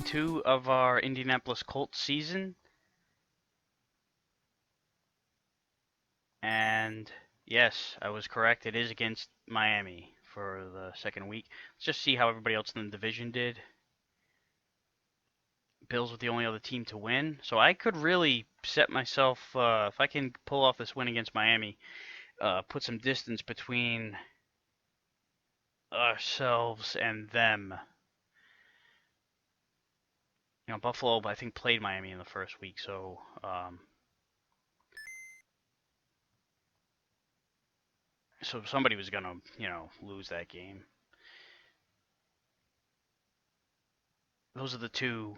2 of our Indianapolis Colts season. And yes, I was correct. It is against Miami for the second week. Let's just see how everybody else in the division did. Bills were the only other team to win. So I could really set myself, if I can pull off this win against Miami, put some distance between ourselves and them. You know, Buffalo, I think, played Miami in the first week, so so somebody was gonna, lose that game. Those are the two,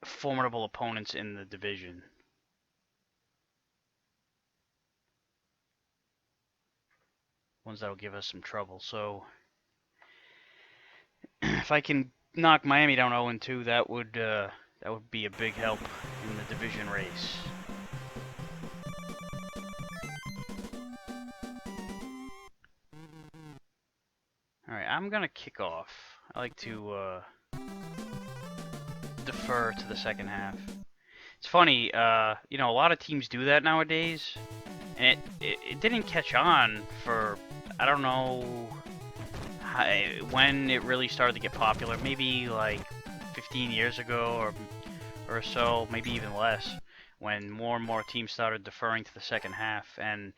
formidable opponents in the division. Ones that'll give us some trouble. So if I can knock Miami down 0-2, that would be a big help in the division race. All right, I'm gonna kick off. I like to defer to the second half. It's funny, a lot of teams do that nowadays, and it didn't catch on for, I don't know when it really started to get popular. Maybe like 15 years ago or so, maybe even less, when more and more teams started deferring to the second half. And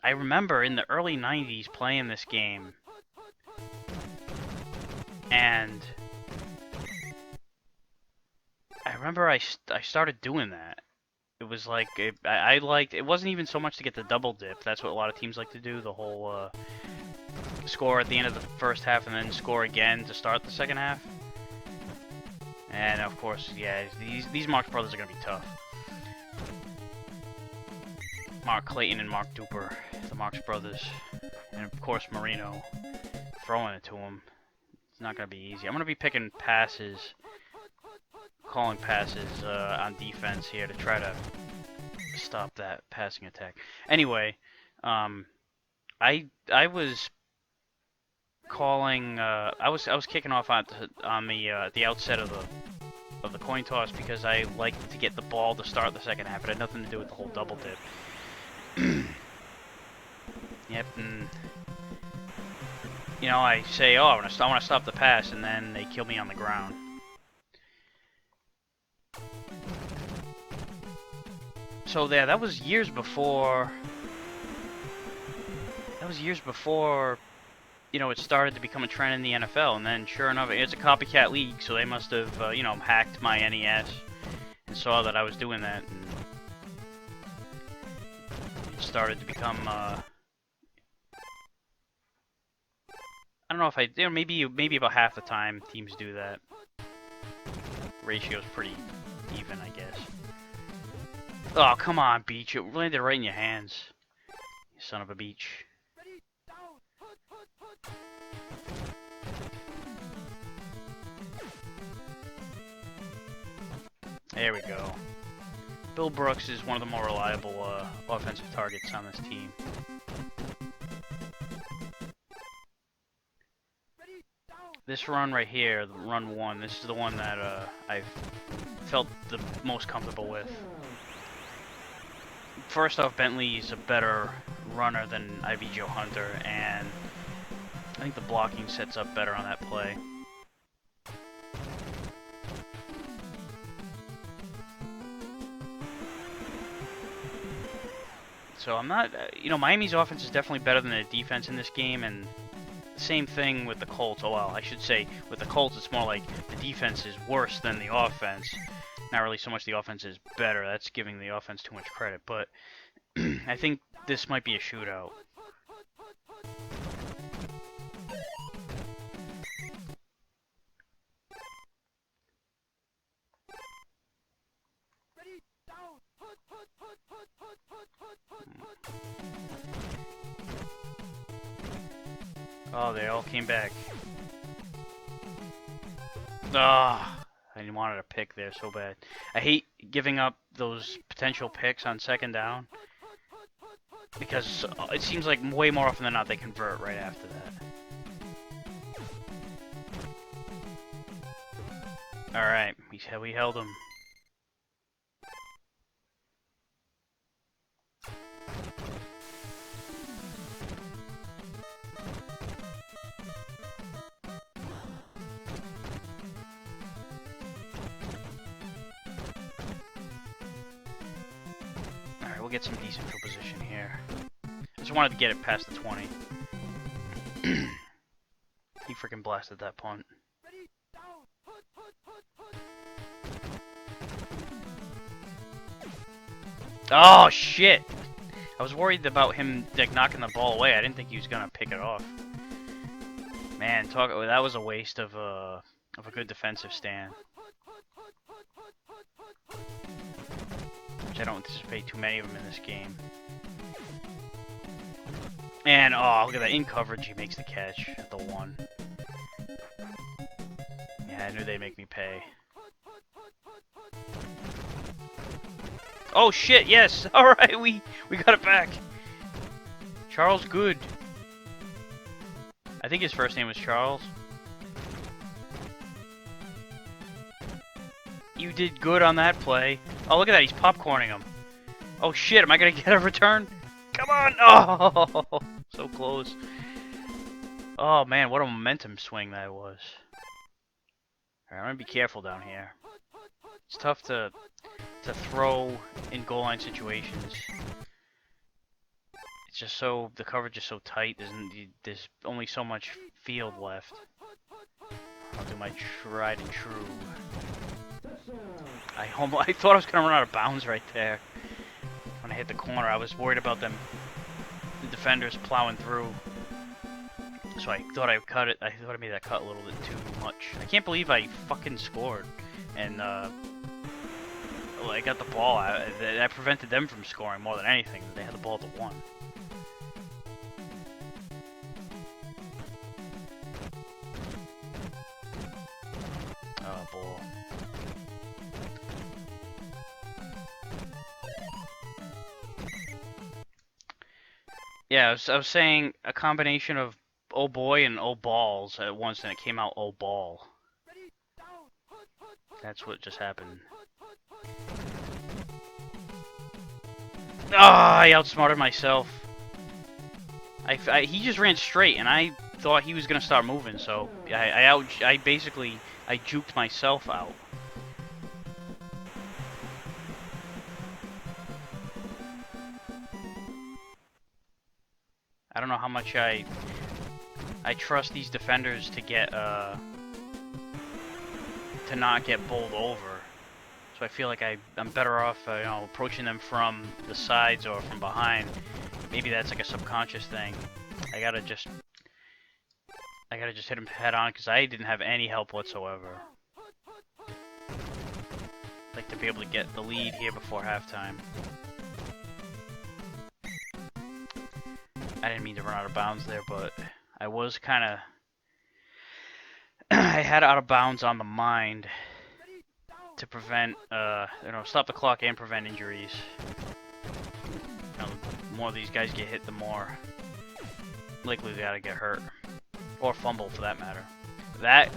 I remember in the early 90s playing this game, and I remember I started doing that. It was like, I liked, it wasn't even so much to get the double dip. That's what a lot of teams like to do, the whole score at the end of the first half and then score again to start the second half. And of course, yeah, these Marx brothers are going to be tough. Mark Clayton and Mark Duper, the Marx brothers. And of course, Marino throwing it to him. It's not going to be easy. I'm going to be picking passes, calling passes on defense here to try to stop that passing attack. Anyway, I was calling. I was kicking off on the outset of the coin toss because I like to get the ball to start the second half. It had nothing to do with the whole double dip. Yep. And, I say, oh, I want to stop the pass, and then they kill me on the ground. So there, that was years before. It started to become a trend in the NFL, and then sure enough, it's a copycat league, so they must have, hacked my NES and saw that I was doing that, and it started to become, I don't know if maybe about half the time teams do that. Ratio's pretty even, I guess. Oh, come on, Beach. It landed right in your hands. You son of a Beach. There we go. Bill Brooks is one of the more reliable offensive targets on this team. This run right here, run 1, this is the one that I've felt the most comfortable with. First off, Bentley's a better runner than Ivy Joe Hunter, and I think the blocking sets up better on that play. So I'm not, Miami's offense is definitely better than their defense in this game, and same thing with the Colts. Oh, well, I should say with the Colts, it's more like the defense is worse than the offense. Not really so much the offense is better. That's giving the offense too much credit. But I think this might be a shootout. Oh, they all came back. Ah, I wanted a pick there so bad. I hate giving up those potential picks on second down because it seems like way more often than not they convert right after that. Alright, we held him. Alright, we'll get some decent field position here. I just wanted to get it past the 20. He freaking blasted that punt. Oh, shit! I was worried about him like knocking the ball away. I didn't think he was gonna pick it off. Man, that was a waste of a good defensive stand. Which I don't anticipate too many of them in this game. And oh, look at that, in coverage he makes the catch at the 1. Yeah, I knew they'd make me pay. Oh shit, yes! Alright, we got it back. Charles Good. I think his first name was Charles. You did good on that play. Oh, look at that, he's popcorning him. Oh shit, am I gonna get a return? Come on! Oh, so close. Oh man, what a momentum swing that was. Alright, I'm gonna be careful down here. It's tough to throw in goal line situations. It's just so, the coverage is so tight, there's only so much field left. I'll do my tried and true. I thought I was gonna run out of bounds right there. When I hit the corner, I was worried about the defenders plowing through. So I thought I cut it. I thought I made that cut a little bit too much. I can't believe I fucking scored. And well, I got the ball. I prevented them from scoring more than anything. They had the ball at the 1. Oh, ball. Yeah, I was saying a combination of oh boy and oh balls at once, and it came out oh ball. That's what just happened. Ah, I outsmarted myself. He just ran straight, and I thought he was gonna start moving, so I basically juked myself out. I don't know how much I trust these defenders to get to not get bowled over. So I feel like I'm better off you know, approaching them from the sides or from behind. Maybe that's like a subconscious thing. I gotta just hit him head on because I didn't have any help whatsoever. I'd like to be able to get the lead here before halftime. I didn't mean to run out of bounds there, but I was kind of... I had out of bounds on the mind to prevent, you know, stop the clock and prevent injuries. You know, the more these guys get hit, the more likely they gotta get hurt. Or fumble, for that matter. That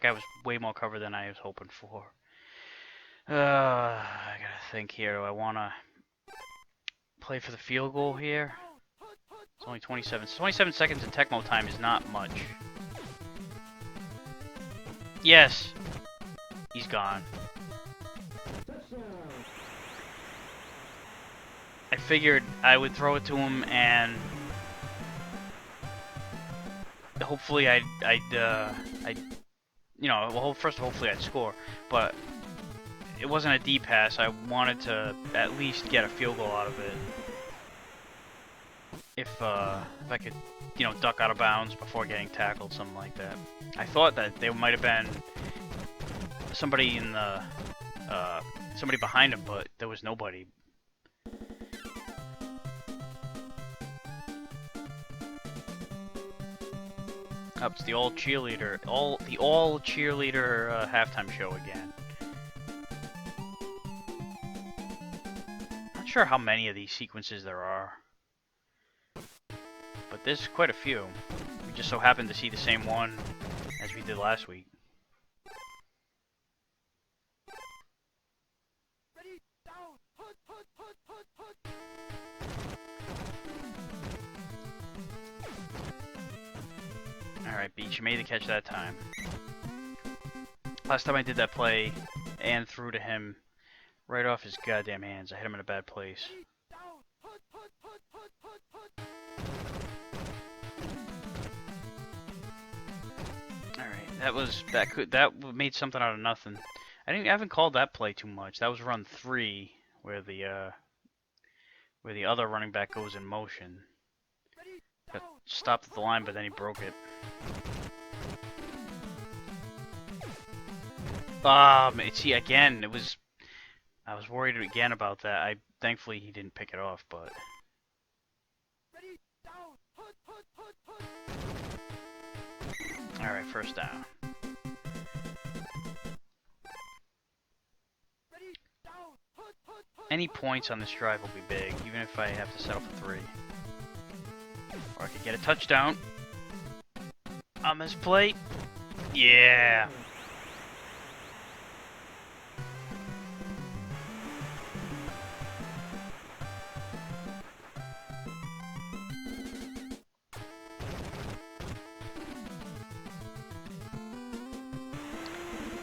guy was way more covered than I was hoping for. I gotta think here. Do I want to play for the field goal here? It's only 27. 27 seconds in Tecmo time is not much. Yes! He's gone. I figured I would throw it to him and hopefully I'd you know, well, first hopefully I'd score, but it wasn't a deep pass. I wanted to at least get a field goal out of it. If I could, you know, duck out of bounds before getting tackled, something like that. I thought that there might have been somebody in the, somebody behind him, but there was nobody. Up to the all cheerleader halftime show again. Not sure how many of these sequences there are, but there's quite a few. We just so happened to see the same one as we did last week. Alright, Beach, you made the catch that time. Last time I did that play and threw to him right off his goddamn hands. I hit him in a bad place. Alright, that made something out of nothing. I haven't called that play too much. That was run 3 where the other running back goes in motion. Got stopped at the line, but then he broke it. See, again, I was worried again about that. Thankfully he didn't pick it off, but alright, first down. Any points on this drive will be big, even if I have to settle for 3. Or I could get a touchdown on this play. Yeah.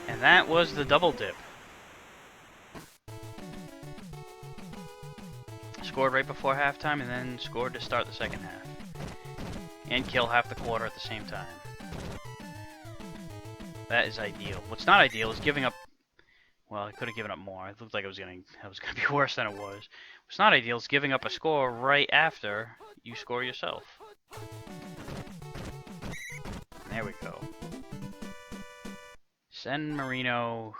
And that was the double dip. Scored right before halftime and then scored to start the second half. And kill half the quarter at the same time. That is ideal. What's not ideal is giving up. Well, I could have given up more. It looked like it was gonna be worse than it was. What's not ideal is giving up a score right after you score yourself. There we go. Send Marino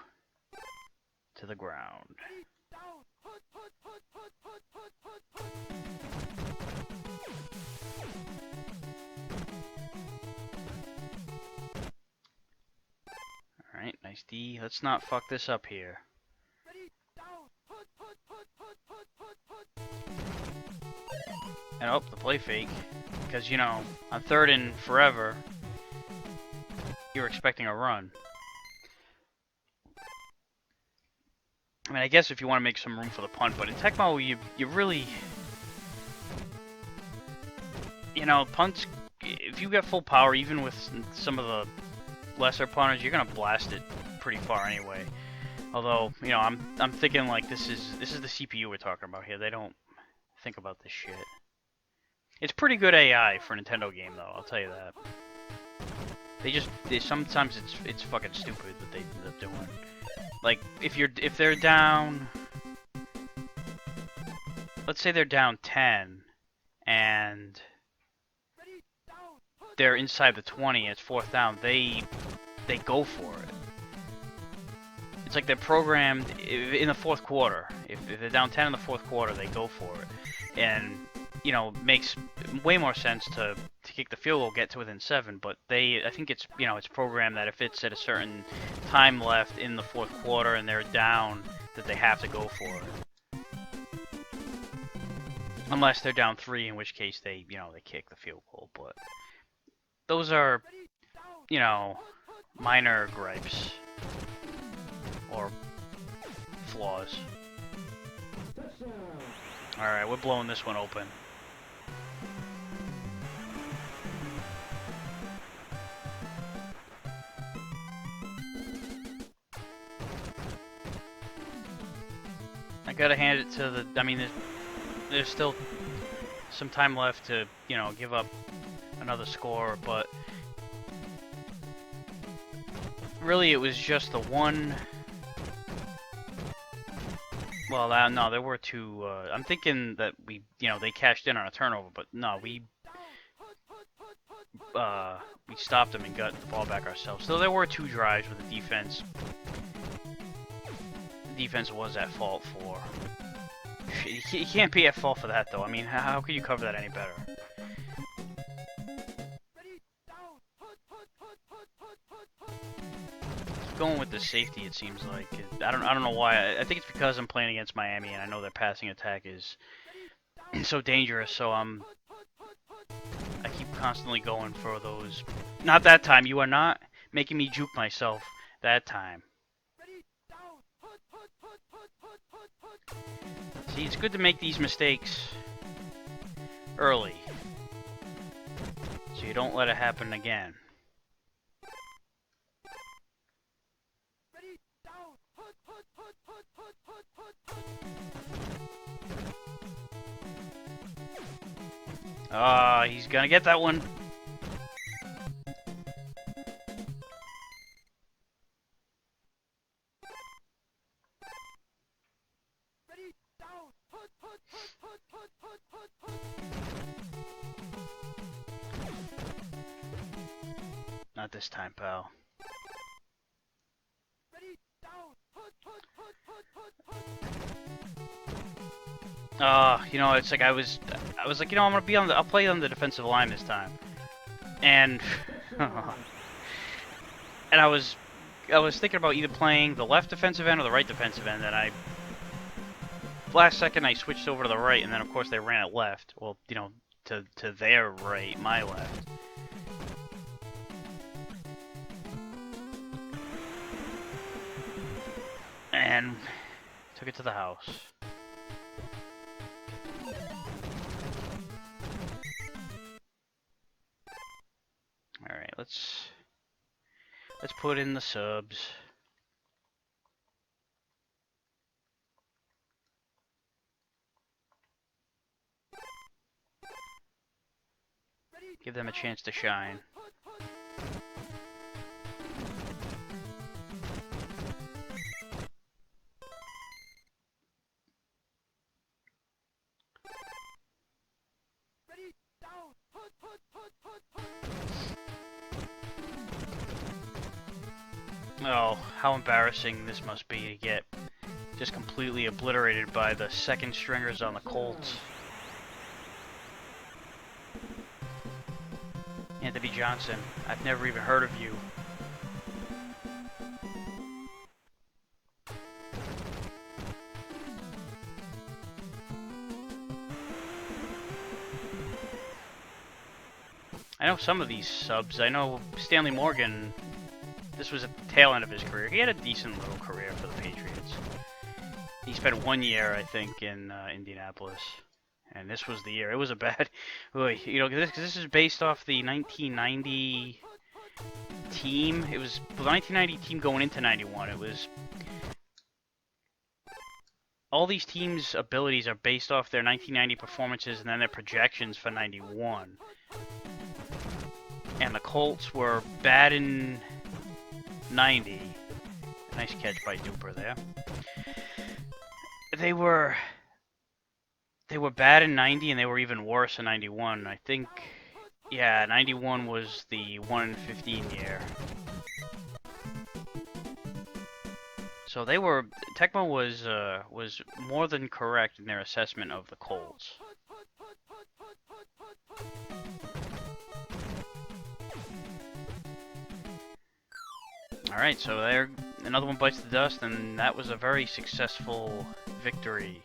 to the ground. Alright, nice D. Let's not fuck this up here. And oh, the play fake. Because, you know, on 3rd and forever, you're expecting a run. I mean, I guess if you want to make some room for the punt, but in Tecmo, you really... You know, punts, if you get full power, even with some of the lesser punters, you're gonna blast it pretty far anyway. Although, you know, I'm thinking like this is the CPU we're talking about here. They don't think about this shit. It's pretty good AI for a Nintendo game, though. I'll tell you that. Sometimes it's fucking stupid what they end up doing. Like if they're down, let's say they're down 10, and they're inside the 20, and it's 4th down, they go for it. It's like they're programmed in the 4th quarter. If they're down 10 in the 4th quarter, they go for it. And, you know, makes way more sense to kick the field goal, get to within 7, but I think it's, you know, it's programmed that if it's at a certain time left in the 4th quarter and they're down, that they have to go for it. Unless they're down 3, in which case they kick the field goal, but those are, you know, minor gripes or flaws. Alright, we're blowing this one open. I gotta hand it to the... I mean, there's still some time left to, you know, give up another score, but really it was just the one... Well, no, there were 2... I'm thinking that they cashed in on a turnover, but no, we stopped them and got the ball back ourselves. So there were 2 drives where the defense was at fault for. You can't be at fault for that, though. I mean, how could you cover that any better? Going with the safety, it seems like. I don't know why. I think it's because I'm playing against Miami, and I know their passing attack is so dangerous. So I keep constantly going for those. Not that time. You are not making me juke myself that time. See, it's good to make these mistakes early, so you don't let it happen again. He's gonna get that one. Not this time, pal. You know, it's like I was like, you know, I'll play on the defensive line this time, and and I was thinking about either playing the left defensive end or the right defensive end, and last second I switched over to the right, and then of course they ran it left. Well, you know, to their right, my left. And took it to the house. Alright, let's put in the subs. Give them a chance to shine. Oh, how embarrassing this must be to get just completely obliterated by the second stringers on the Colts. Anthony Johnson, I've never even heard of you. I know some of these subs. I know Stanley Morgan, this was at the tail end of his career. He had a decent little career for the Patriots. He spent 1 year, I think, in Indianapolis. And this was the year. It was a bad... You know, this is based off the 1990 team. It was the 1990 team going into 91. It was... All these teams' abilities are based off their 1990 performances and then their projections for 91. And the Colts were bad in 90. Nice catch by Duper there. They were bad in 90 and they were even worse in 91. I think, yeah, 91 was the 1-15 year. So Tecmo was more than correct in their assessment of the Colts. Alright, so there, another one bites the dust, and that was a very successful victory.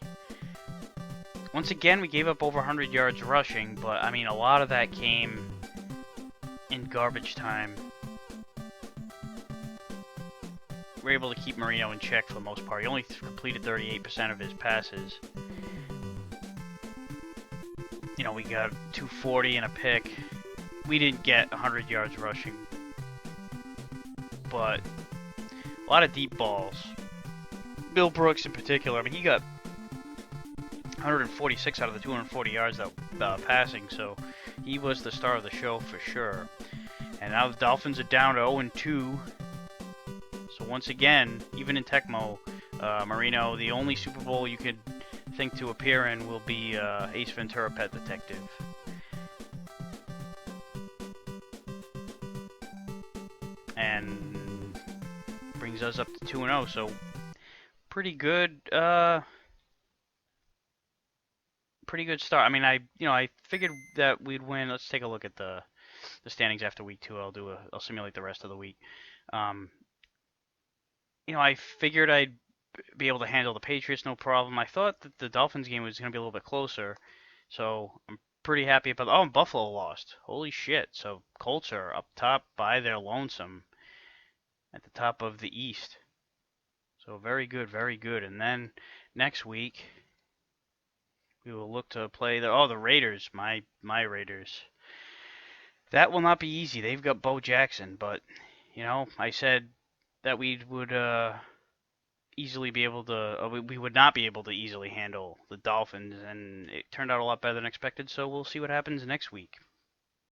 Once again, we gave up over 100 yards rushing, but I mean, a lot of that came in garbage time. We were able to keep Marino in check for the most part. He only completed 38% of his passes. You know, we got 240 and a pick. We didn't get 100 yards rushing, but a lot of deep balls. Bill Brooks in particular, I mean, he got 146 out of the 240 yards that passing, so he was the star of the show for sure. And now the Dolphins are down to 0-2. So once again, even in Tecmo, Marino, the only Super Bowl you could think to appear in will be Ace Ventura: Pet Detective. And brings us up to 2-0, so pretty good. Pretty good start. I mean, I figured that we'd win. Let's take a look at the standings after week 2. I'll simulate the rest of the week. You know, I figured I'd be able to handle the Patriots no problem. I thought that the Dolphins game was going to be a little bit closer, so I'm pretty happy about. Oh, and Buffalo lost. Holy shit! So Colts are up top by their lonesome at the top of the East. So very good, very good. And then next week, We will look to play the Raiders, my Raiders. That will not be easy. They've got Bo Jackson, but I said that we would easily be able to we would not be able to easily handle the Dolphins, and it turned out a lot better than expected. So we'll see what happens next week.